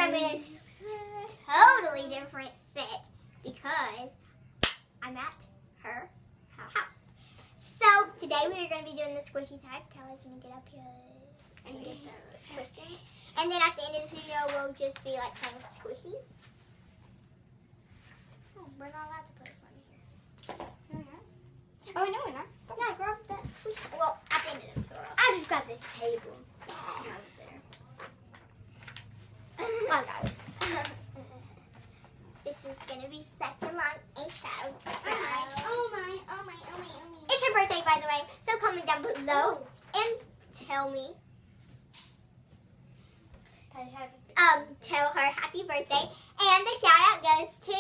I'm in a totally different set because I'm at her house. So today we are going to be doing the squishy tag. Callie, can you get up here and get the squishy? And then at the end of this video, we'll just be like playing with squishies. Oh, we're not allowed to put this on here. No, we're not. Oh, no, we're not. Yeah, grab that squishy. Well, at the end of the video. I just got this table. I got it. This is gonna be such a long intro. Oh my. It's her birthday, by the way. So comment down below and tell me. Tell her happy birthday. And the shout out goes to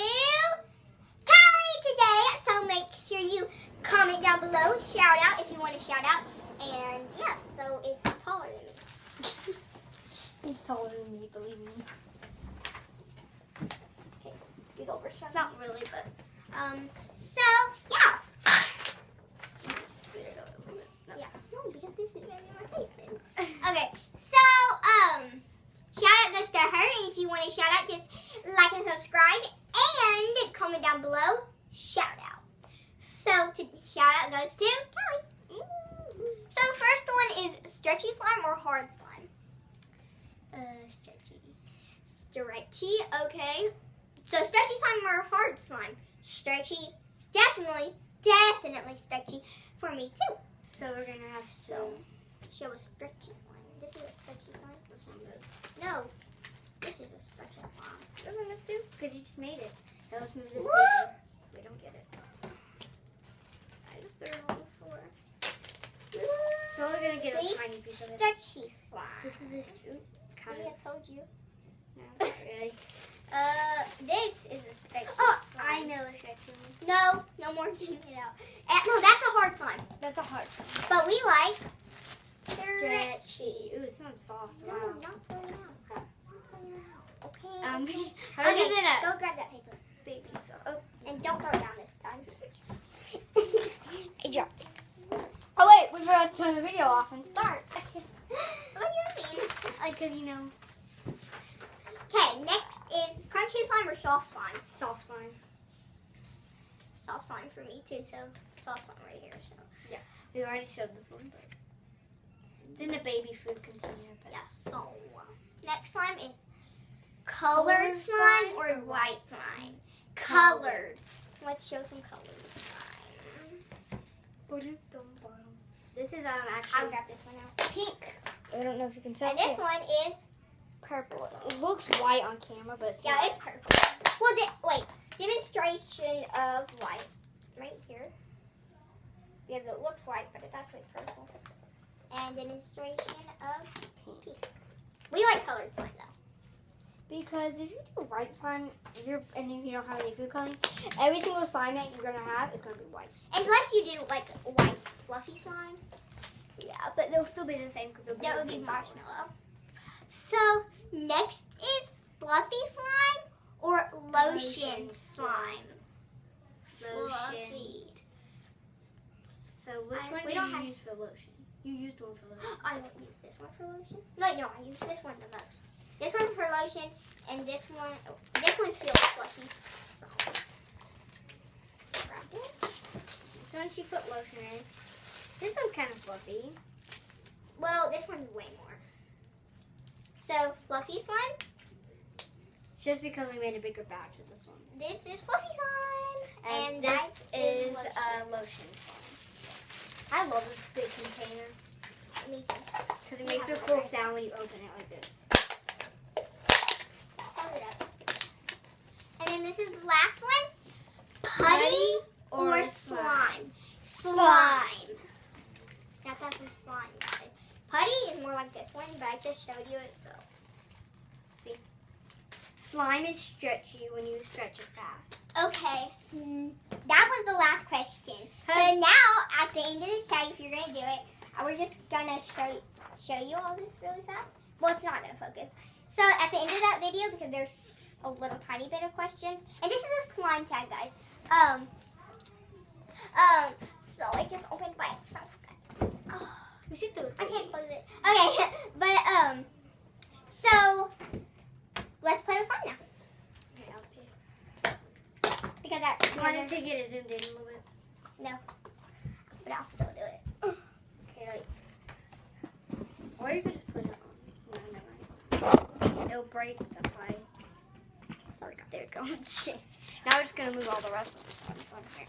Callie today. So make sure you comment down below. Shout out if you want to shout out. And yeah, so it's taller than me. He's taller than me, believe me. Okay, scoot over. It's not really, but so yeah. scoot it over a little bit. No. Yeah. No, because this is gonna be my face then. Okay, so shout out goes to her, and if you want to shout out, just like and subscribe and comment down below. Shout out. So shout out goes to Callie. So first one is stretchy slime or hard slime? Stretchy, okay. So stretchy slime or hard slime? Stretchy, definitely stretchy for me too. So we're gonna have So show a stretchy slime. This is a stretchy slime. this one goes. No, this is a stretchy slime. This one goes too? Because you just made it. Now let's move this What? paper so we don't get it. I just threw it on the floor. So we're gonna get See? a tiny piece of it. Stretchy slime. This is a shoot. Kind See, of. I told you. No, not really. This is a stretchy Oh, slime. I know a stretchy one. No more getting it out. No, that's a hard slime. That's a hard one. But we like Stretchy. stretchy. Ooh, it sounds soft. No, Wow. not pulling out. Okay. How Okay, is it a go grab that paper. baby so? Oh, And don't throw it down this time. it dropped. Oh wait, we forgot to turn the video off and start. What do you mean? Because you know, Okay, next is crunchy slime or soft slime? soft slime. Soft slime for me too, so soft slime right here. So We already showed this one, but it's in a baby food container. But yeah, so next slime is colored slime or white slime? Colored. Let's show some colored slime. This is I'll actually grab this one out. pink. I don't know if you can tell. And this one is purple. It looks white on camera, but it's Yeah, not. it's purple. Well, wait. Demonstration of white. Right here. Yeah, it looks white, but it's actually purple. And demonstration of pink. We like colored slime, though. Because if you do white slime, and if you don't have any food coloring, every single slime that you're gonna have is gonna be white. Unless you do, like, white fluffy slime. Yeah, but they'll still be the same because they'll be That the would be same color. marshmallow. So, next is fluffy slime or lotion slime? Lotion. Fluffy. So which one we do don't you have- use for lotion? You used one for lotion. I don't use this one for lotion. No, I use this one the most. This one for lotion, and this one feels fluffy. So, grab this. So once you put lotion in, this one's kind of fluffy. Well, this one's way more. So, fluffy slime. It's just because we made a bigger batch of this one. This is fluffy slime. And that this is lotion. lotion slime. I love this big container Me too. because it makes a cool sound when you open it like this. Hold it up. And then this is the last one. Putty or slime? Slime. Now that's some slime, guys. Putty is more like this one, but I just showed you it, so. See? Slime is stretchy when you stretch it fast. Okay, that was the last question. But now, at the end of this tag, if you're going to do it, we're just going to show you all this really fast. Well, it's not going to focus. So, at the end of that video, because there's a little tiny bit of questions, and this is a slime tag, guys. So it just opened by itself, guys. Oh, We should do it. I can't close it. Okay, but, so, let's wanted to get it zoomed in a little bit. No. But I'll still do it. Okay, like. Or you could just put it on. No, never mind. It'll break, that's why. There we go. Shit. Now we're just gonna move all the rest of the stuff on here.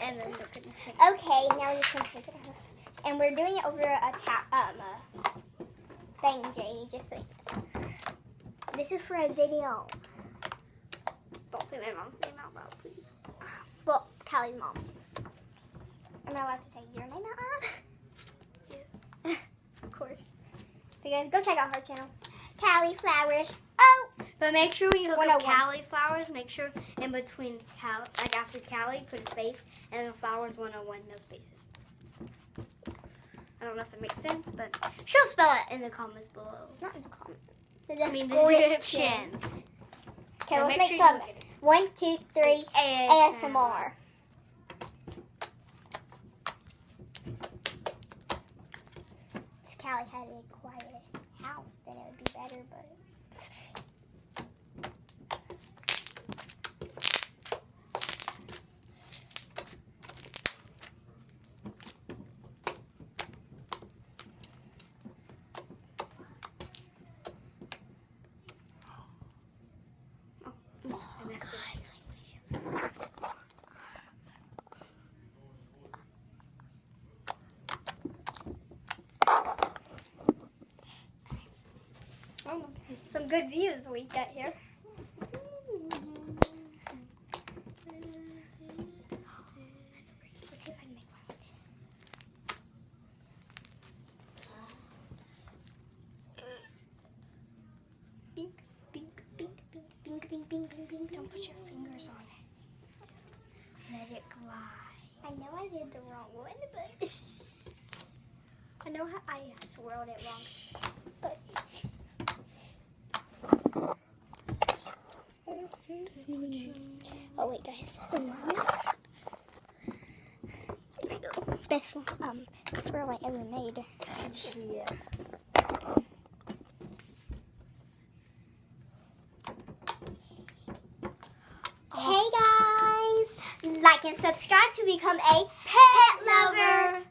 And then just gonna sing. Okay, now we're just gonna take it out. And we're doing it over a thing, Jamie, just so you know. This is for a video. Don't say my mom's name out loud, please. Well, Callie's mom. Am I allowed to say your name out loud? Yes. Of course. So guys, go check out her channel. Callie Flowers. Oh! But make sure when you hook up 101. Callie Flowers, make sure in between Callie, like after Callie, put a space, and then Flowers 101, no spaces. I don't know if that makes sense, but she'll spell it in the comments below. Not in the comments. The description. Okay, So let's make make sure some. you look at it. 1, 2, 3, ASMR. If Callie had a quiet house, then it would be better, but... Oh, some good views we got here. Let's see if I can make one with this. Bink, bink, bink, bink, bink, bink, bink, bink, bink. Don't put your fingers on it. Just let it glide. I know I did the wrong one, but... I know how I swirled it wrong, but... Oh wait, guys. Here we go. Best swirl I ever made. Yeah. Hey guys, like and subscribe to become a pet lover.